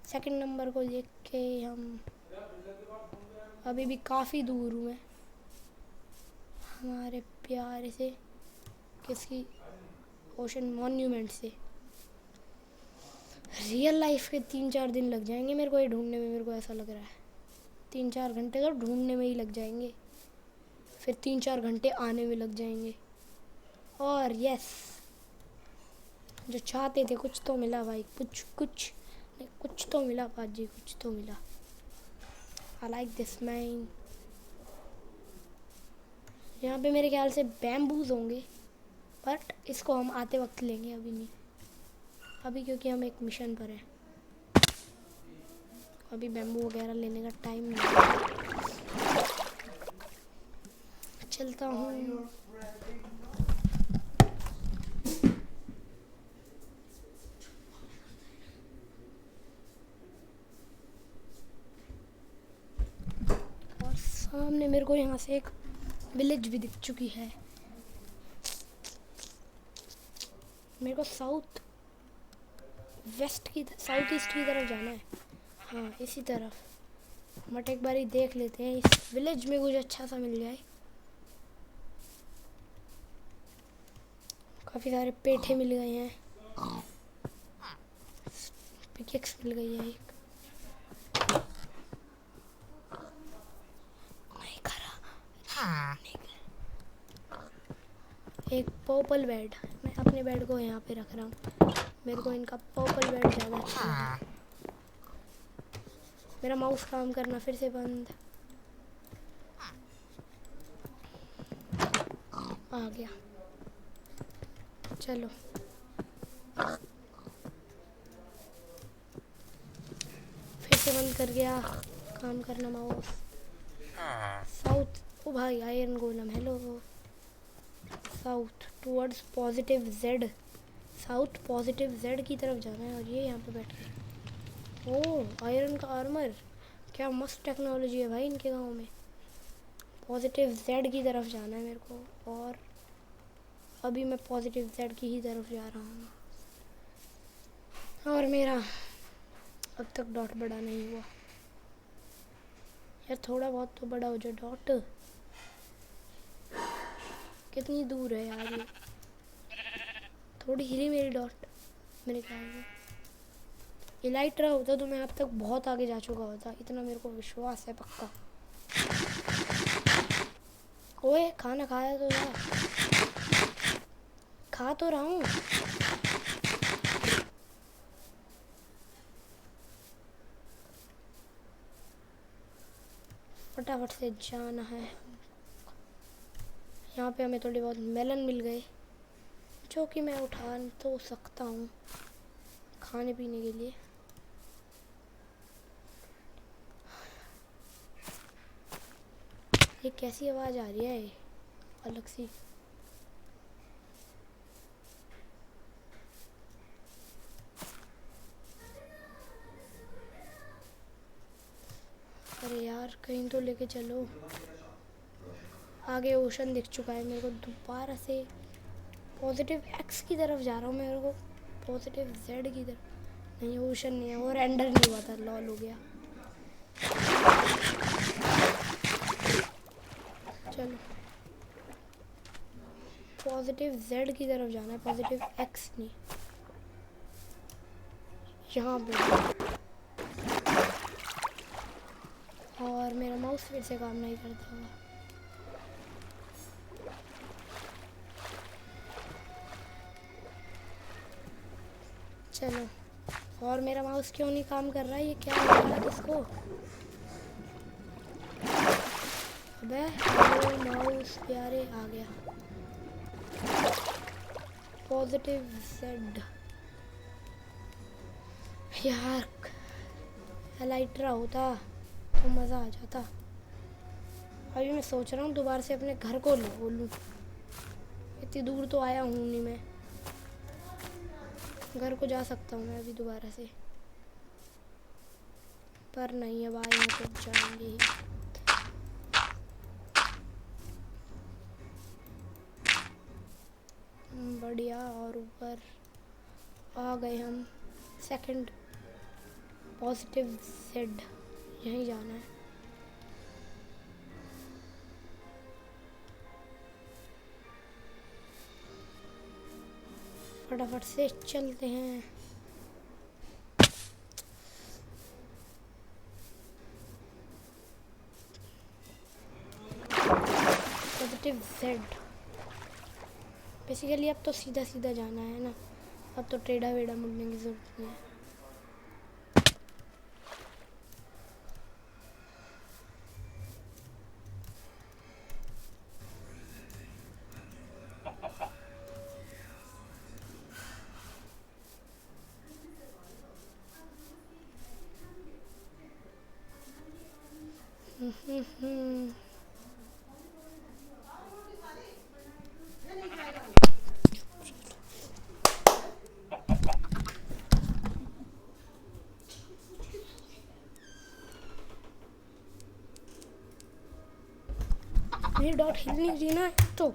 सेकंड नंबर को देख के हम अभी भी काफ़ी दूर हूँ मैं हमारे प्यारे से किसी ओशन मॉन्यूमेंट से। रियल लाइफ के 3-4 दिन लग जाएंगे मेरे को ये ढूंढने में, मेरे को ऐसा लग रहा है 3-4 घंटे तो ढूंढने में ही लग जाएंगे, फिर 3-4 घंटे आने में लग जाएंगे। और यस, जो चाहते थे कुछ तो मिला भाई, कुछ तो मिला पाजी, कुछ तो मिला। I like this man. यहाँ पे मेरे ख्याल से बैम्बूज होंगे, बट इसको हम आते वक्त लेंगे, अभी नहीं, अभी क्योंकि हम एक मिशन पर हैं, अभी बैम्बू वगैरह लेने का टाइम नहीं है। चलता हूँ। और सामने मेरे को यहाँ से एक विलेज भी दिख चुकी है। मेरे को साउथ ईस्ट की तरफ जाना है, हाँ इसी तरफ। बट एक बारी देख लेते हैं इस विलेज में कुछ अच्छा सा मिल जाए। काफ़ी सारे पेठे मिल गए हैं, पिकेक्स मिल गई है एक, नहीं करा, एक पर्पल बेड। मैं अपने बेड को यहाँ पे रख रहा हूँ, मेरे को इनका पर्पल बेड ज़्यादा अच्छा लगा। मेरा माउस काम करना फिर से बंद, आ गया। चलो फिर से बंद कर गया काम करना माउस। साउथ, ओ भाई iron गोलम, hello. South towards positive Z, south positive Z की तरफ जाना है। और ये यहाँ पे बैठ गए। ओह आयरन का आर्मर, क्या मस्त टेक्नोलॉजी है भाई इनके गांव में। पॉजिटिव जेड की तरफ जाना है मेरे को, और अभी मैं पॉजिटिव जेड की ही तरफ जा रहा हूँ। और मेरा अब तक डॉट बड़ा नहीं हुआ यार, थोड़ा बहुत तो बड़ा हो जाए डॉट। कितनी दूर है यार ये, थोड़ी हिली मेरी डॉट मेरे ख्याल में। इलाइट रहा होता तो मैं अब तक बहुत आगे जा चुका होता, इतना मेरे को विश्वास है पक्का। ओए खाना खाया तो यार, खा तो रहा हूँ। फटाफट से जाना है। यहाँ पे हमें थोड़ी बहुत मेलन मिल गए, जो कि मैं उठा तो सकता हूँ खाने पीने के लिए। ये कैसी आवाज़ आ रही है, अलग सी। अरे यार कहीं तो लेके चलो। आगे ओशन दिख चुका है मेरे को, दोबारा से पॉजिटिव एक्स की तरफ जा रहा हूँ, मेरे को पॉजिटिव जेड की तरफ। नहीं ओशन नहीं है, और एंडर नहीं हुआ था, लॉल हो गया। चलो पॉजिटिव जेड की तरफ जाना है, पॉजिटिव एक्स नहीं। यहाँ पे और मेरा माउस फिर से काम नहीं करता हुआ। चलो, और मेरा माउस क्यों नहीं काम कर रहा है? ये क्या हो रहा है किसको? अबे हेलो माउस प्यारे, आ गया पॉजिटिव जेड। यार एलाइट्रा होता तो मज़ा आ जाता। अभी मैं सोच रहा हूँ दोबारा से अपने घर को लूँ। इतनी दूर तो आया हूँ नहीं मैं, घर को जा सकता हूँ मैं अभी दोबारा से, पर नहीं अब आए हैं तो जाएंगे ही। बढ़िया, और ऊपर आ गए हम। सेकंड पॉजिटिव जेड, यहीं जाना है। फटाफट से चलते हैं। Positive Z. बेसिकली अब तो सीधा सीधा जाना है ना, अब तो टेढ़ा वेढ़ा मुड़ने की जरूरत नहीं है। मेरी डॉट हिल नहीं रही ना, तो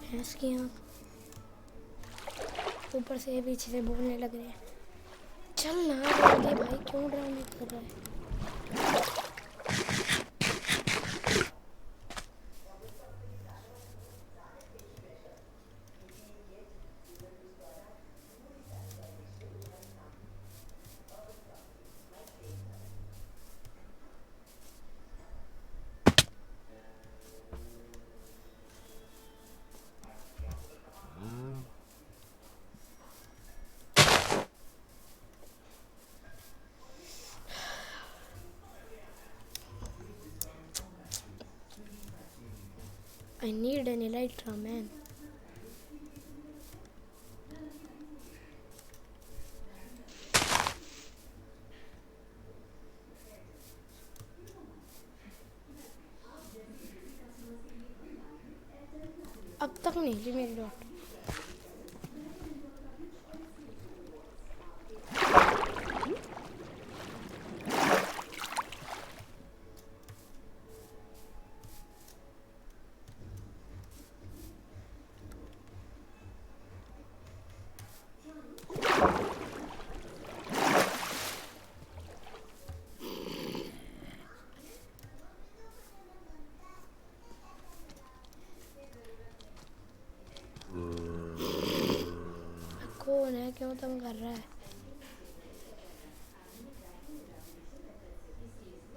भैंस की आँख। ऊपर से पीछे से बोलने लग रहे हैं। चल ना आगे भाई, क्यों ड्रामे कर रहा है? I need an elytra man. अब तक नहीं ली मेरी डॉट। कौन है, क्यों तंग कर रहा है?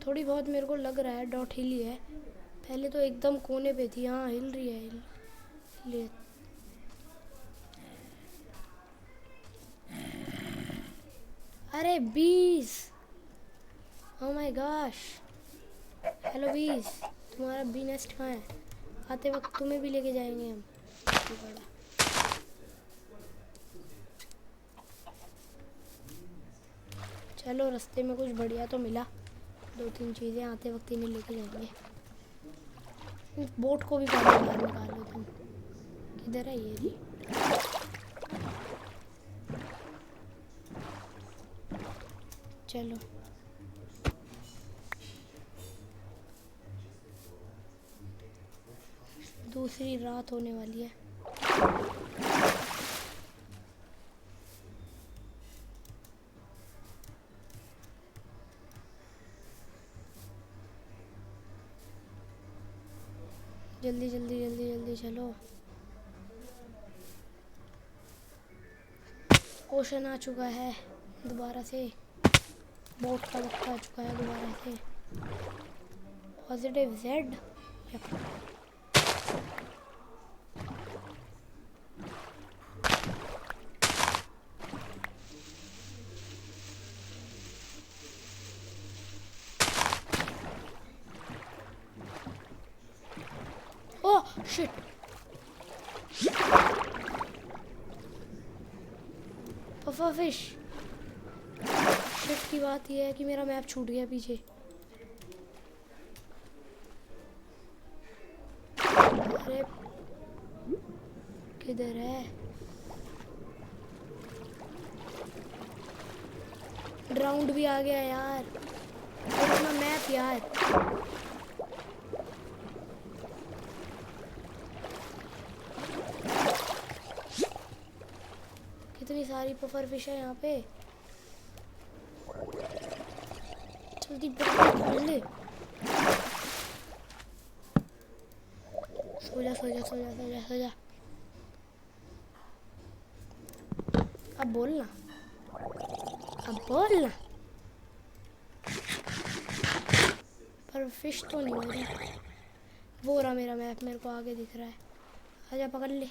थोड़ी बहुत मेरे को लग रहा है डॉट हिली है, पहले तो एकदम कोने पे थी। हाँ हिल रही है, हिल रही है। अरे बीस, ओह माय गॉश। हेलो बीस, तुम्हारा बी नेस्ट कहाँ है? आते वक्त तुम्हें भी लेके जाएंगे हम। बड़ा चलो, रास्ते में कुछ बढ़िया तो मिला, 2-3 चीज़ें आते वक्त इन्हें लेके जाएंगे। इस बोट को भी पहले बाहर निकालो तुम। किधर है ये जी? चलो दूसरी रात होने वाली है। जल्दी जल्दी जल्दी जल्दी चलो। ओशन आ चुका है दोबारा से। बोट का वक्त आ चुका है दोबारा से। Positive Z. Oh shit. Puffer fish. Shit की बात यह है कि मेरा मैप छूट गया पीछे। अरे किधर है? ड्राउंड भी आ गया यार। अपना मैप यार। कितनी सारी पफर फिश है यहाँ पे। जल्दी पकड़ ले। सो जा सो जा सो जा सो जा सो जा। अब बोलना, अब बोलना। पर फिश तो नहीं हो रही। वो रहा मेरा मैप, मेरे को आगे दिख रहा है। आजा पकड़ ले।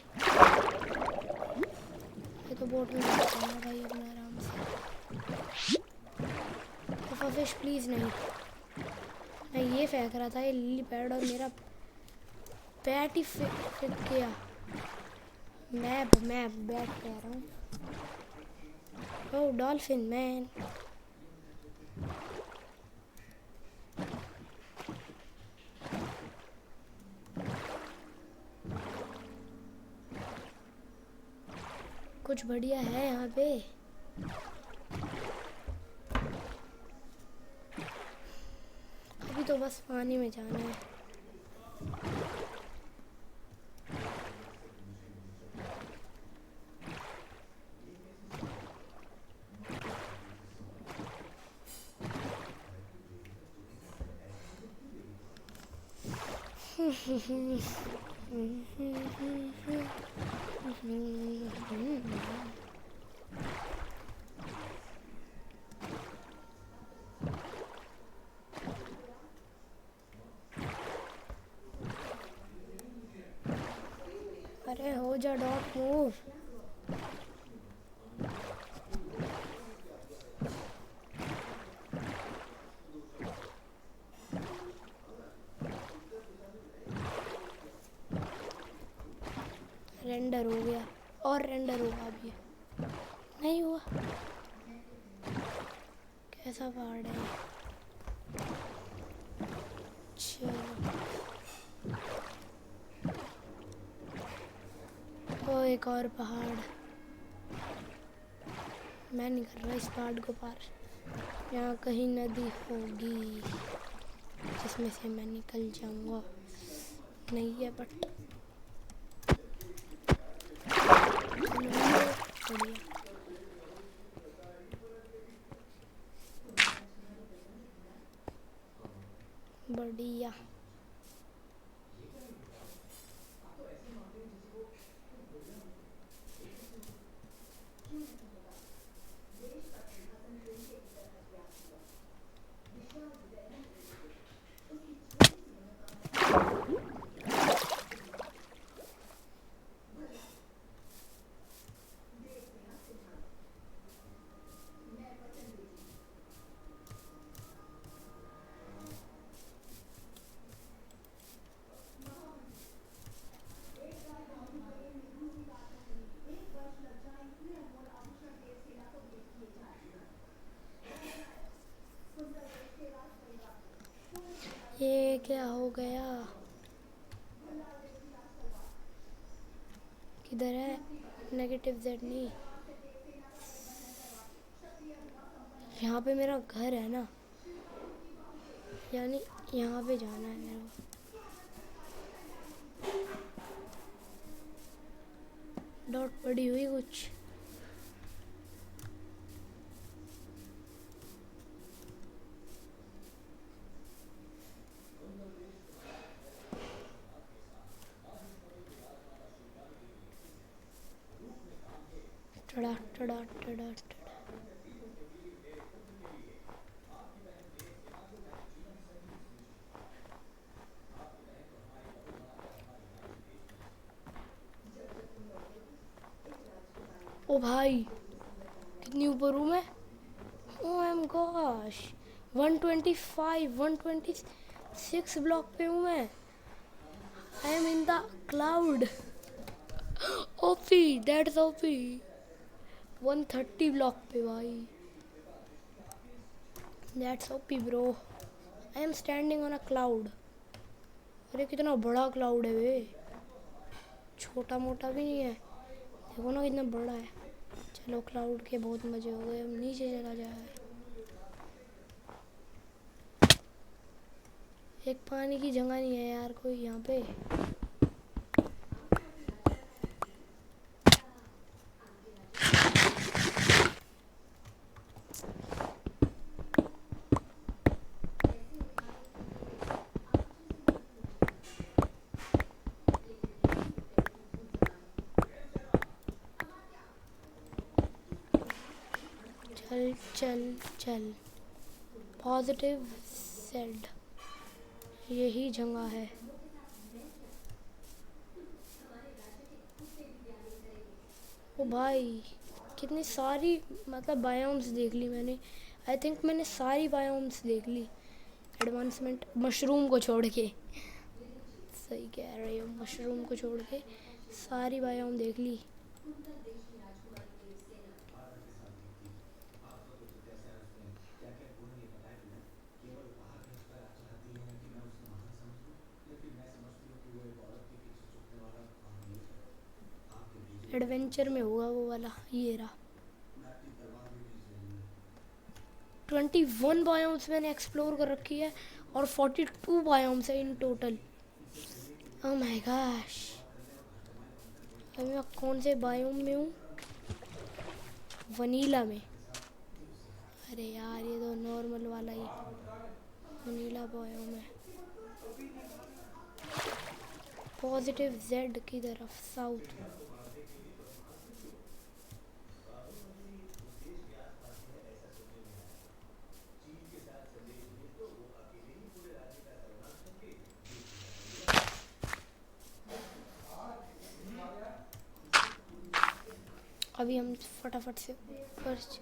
ये तो बोट में बैठा है भाई अपना आराम से। तो फिश प्लीज़ नहीं। मैं ये फेंक रहा था, ये लिली पैड, और मेरा पैट ही फेंक गया। मैप मैप बैट कह रहा हूँ। ओह डॉल्फिन मैन। कुछ बढ़िया है यहाँ पे। अभी तो बस पानी में जाना है। अरे हो जा, डॉट मूव। रेंडर हो गया और रेंडर होगा अभी। नहीं हुआ। कैसा पहाड़ है? ओ एक और पहाड़। मैं नहीं कर रहा इस पहाड़ को पार। यहाँ कहीं नदी होगी जिसमें से मैं निकल जाऊंगा। नहीं है बट बढ़िया। बढ़िया। ये क्या हो गया? किधर है? नेगेटिव जेड नहीं, यहाँ पे मेरा घर है ना, यानी यहाँ पे जाना है मेरे को। डॉट पड़ी हुई कुछ। टड़ा टड़ा टड़ा टड़ा। ओ भाई कितनी ऊपर हूँ मैं। ओ एम गॉश 125 126 ब्लॉक पे हूँ मैं। I am in the cloud. OP that's OP. 130 block पे भाई। That's OP bro. I am standing on a cloud. अरे कितना बड़ा क्लाउड है वे, छोटा मोटा भी नहीं है। देखो ना कितना बड़ा है। चलो क्लाउड के बहुत मजे हो गए, अब नीचे चला जाए। एक पानी की जगह नहीं है यार कोई यहाँ पे। चल चल चल। पॉजिटिव सेड, यही जगह है। ओ भाई कितनी सारी मतलब बायोम्स देख ली मैंने। आई थिंक मैंने सारी बायोम्स देख ली एडवांसमेंट मशरूम को छोड़ के। सही कह रही हो, मशरूम को छोड़ के सारी बायोम देख ली। एडवेंचर में होगा वो वाला, ये रहा। 21 बायोम्स मैंने एक्सप्लोर कर रखी है और 42 बायोम्स है in total. Oh my gosh. अभी मैं कौन से बायोम में हूँ? वनीला में। अरे यार ये तो नॉर्मल वाला ही वनीला बायोम है। पॉजिटिव जेड की तरफ साउथ। अभी हम फटाफट से फर्स्ट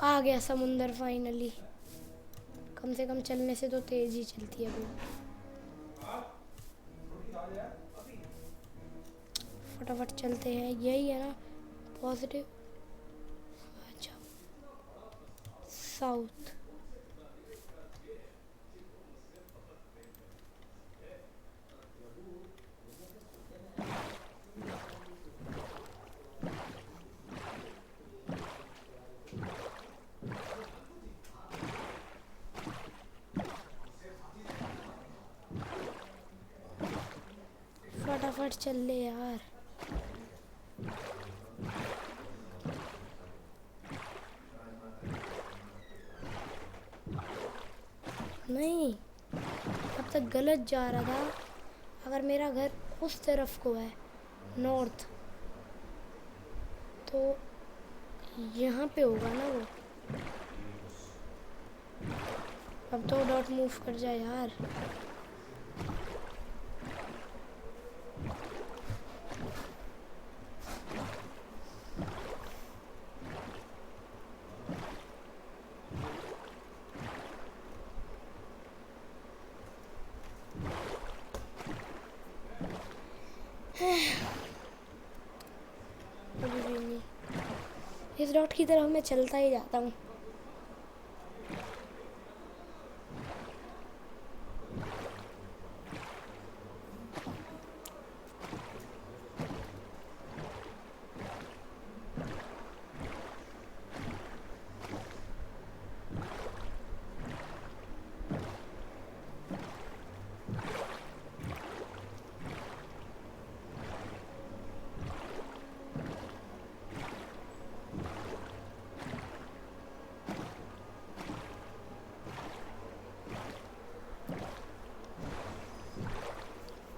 आ गया समुंदर फाइनली। कम से कम चलने से तो तेज ही चलती है वो। फटाफट चलते हैं, यही है ना पॉजिटिव। अच्छा साउथ। फटाफट चल ले यार। नहीं अब तक गलत जा रहा था। अगर मेरा घर उस तरफ को है नॉर्थ, तो यहाँ पे होगा ना वो। अब तो डॉट मूव कर जाए यार। अभी भी नहीं। इस डॉट की तरफ मैं चलता ही जाता हूँ।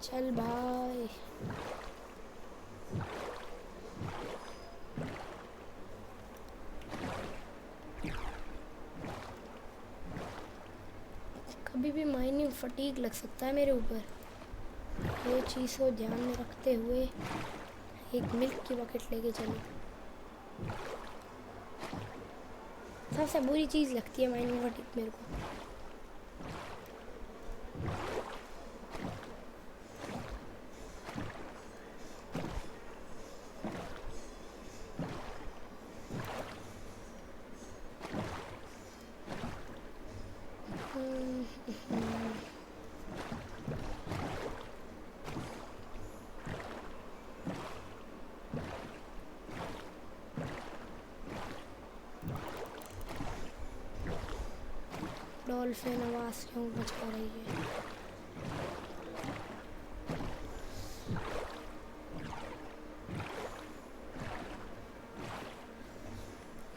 चल भाई। कभी भी माइनिंग फटीक लग सकता है मेरे ऊपर, ये चीज़ को ध्यान में रखते हुए एक मिल्क की बकेट लेके चलो। सबसे बुरी चीज़ लगती है माइनिंग फटीक मेरे को। डॉल्फिन आवाज़ क्यों बचा रही है?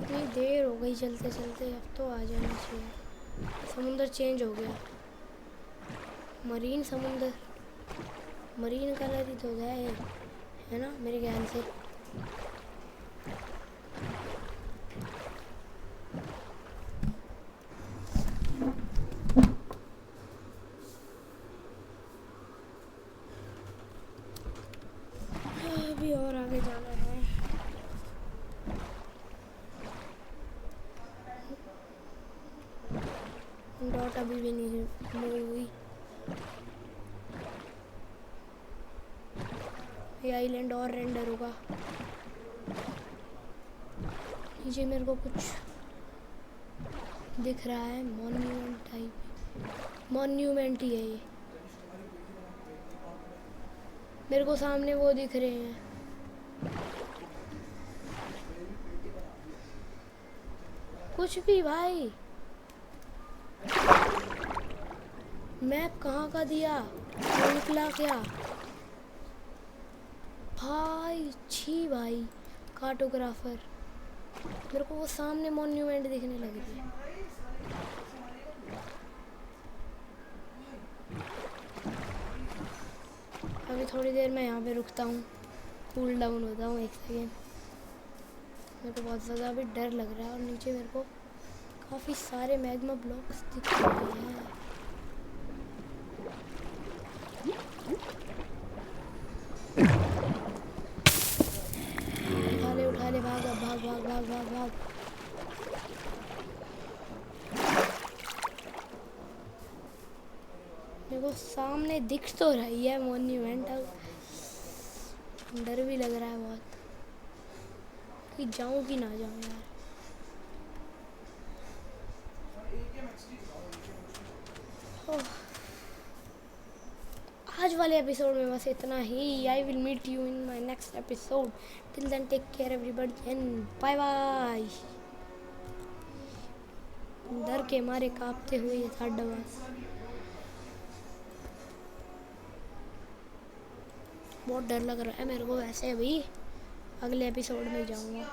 इतनी देर हो गई चलते चलते, अब तो आ जाना चाहिए। समुंदर चेंज हो गया, मरीन समुंदर, मरीन कलर ही तो गया है ना मेरे ख्याल से। अभी और आगे जाना है। डॉट अभी भी नहीं मूव हुई। ये आइलैंड और रेंडर होगा। नीचे मेरे को कुछ दिख रहा है, मॉन्यूमेंट टाइप, मॉन्यूमेंट ही है ये। मेरे को सामने वो दिख रहे हैं, कुछ भी भाई। मैप कहाँ का दिया, निकला क्या भाई? छी भाई, कार्टोग्राफर। मेरे को वो सामने मॉन्यूमेंट दिखने लग रही है। अभी थोड़ी देर मैं यहाँ पे रुकता हूँ, कूल डाउन होता हूँ 1 सेकेंड। मेरे को बहुत ज़्यादा अभी डर लग रहा है। और नीचे मेरे को काफ़ी सारे मैग्मा ब्लॉक्स दिख रहे हैं। उठा ले, भाग भाग भाग भाग भाग भाग। मेरे को सामने दिख तो रही है मॉन्यूमेंट, अब डर भी लग रहा है बहुत कि जाऊं कि ना जाऊं यार। आज वाले एपिसोड में बस इतना ही। I will meet you in my next episode. Till then take care everybody and bye bye. डर के मारे कांपते हुए ये था डबास। बहुत डर लग रहा है मेरे को वैसे। अभी अगले एपिसोड में जाऊंगा।